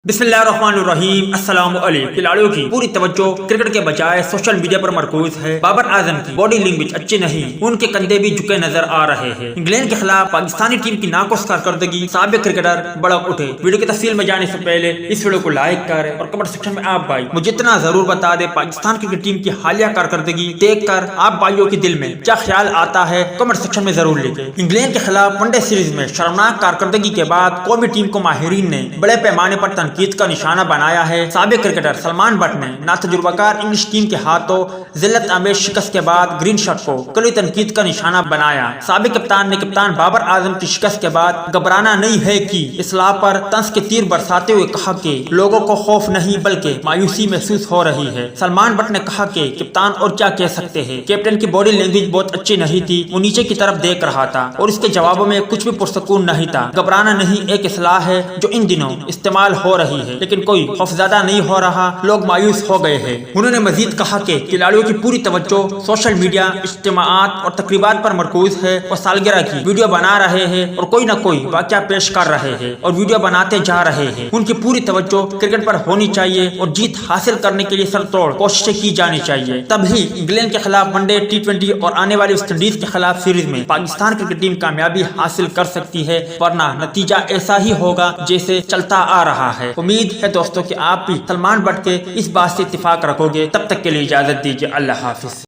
बिस्मिल्लाहिर्रहमानिर्रहीम। अस्सलाम वालेकुम। खिलाड़ियों की पूरी तवज्जो क्रिकेट के बजाय सोशल मीडिया पर मरकूज है। बाबर आजम की बॉडी लैंग्वेज अच्छी नहीं, उनके कंधे भी झुके नजर आ रहे हैं। इंग्लैंड के खिलाफ पाकिस्तानी टीम की नाकोस कारकर्दगी, साबिक क्रिकेटर भड़क उठे। वीडियो की तफसील में जाने से पहले इस वीडियो को लाइक करें और कमेंट सेक्शन में आप भाई मुझे इतना जरूर बता दे, पाकिस्तान क्रिकेट टीम की हालिया कारकर्दगी देख कर आप भाइयों के दिल में क्या ख्याल आता है, कमेंट सेक्शन में जरूर लिखे। इंग्लैंड के खिलाफ वनडे सीरीज में शर्मनाक कारकर्दगी के बाद कौमी टीम को माहिरीन ने बड़े पैमाने पर तनकीद का निशाना बनाया है। साबिक क्रिकेटर सलमान बट ने नातजुर्बाकार इंग्लिश टीम के हाथों जिल्लत आमेज शिकस्त के बाद ग्रीन शर्ट को कड़ी तनकीद का निशाना बनाया। साबिक कप्तान ने कप्तान बाबर आजम की शिकस्त के बाद घबराना नहीं है कि इस्लाह पर तंज के तीर बरसाते हुए कहा कि लोगों को खौफ नहीं बल्कि मायूसी महसूस हो रही है। सलमान बट ने कहा कि कप्तान और क्या कह सकते हैं, कैप्टन की बॉडी लैंग्वेज बहुत अच्छी नहीं थी, वो नीचे की तरफ देख रहा था और इसके जवाबों में कुछ भी पुरसकून नहीं था। घबराना नहीं एक इस्लाह है जो इन दिनों इस्तेमाल हो रही है, लेकिन कोई खौफज़दा नहीं हो रहा, लोग मायूस हो गए हैं। उन्होंने मजीद कहा कि खिलाड़ियों की पूरी तवज्जो सोशल मीडिया, इज्तिमाआत और तकरीबात पर मरकूज है और सालगिरह की वीडियो बना रहे हैं और कोई न कोई वाक़या पेश कर रहे हैं और वीडियो बनाते जा रहे हैं। उनकी पूरी तवज्जो क्रिकेट पर होनी चाहिए और जीत हासिल करने के लिए सरतोड़ कोशिशें की जानी चाहिए, तभी इंग्लैंड के खिलाफ वनडे, टी20 और आने वाली वेस्ट इंडीज के खिलाफ सीरीज में पाकिस्तान क्रिकेट टीम कामयाबी हासिल कर सकती है, वरना नतीजा ऐसा ही होगा जैसे चलता आ रहा है। उम्मीद है दोस्तों कि आप भी सलमान बट के इस बात से इत्तेफाक रखोगे। तब तक के लिए इजाजत दीजिए। अल्लाह हाफिज।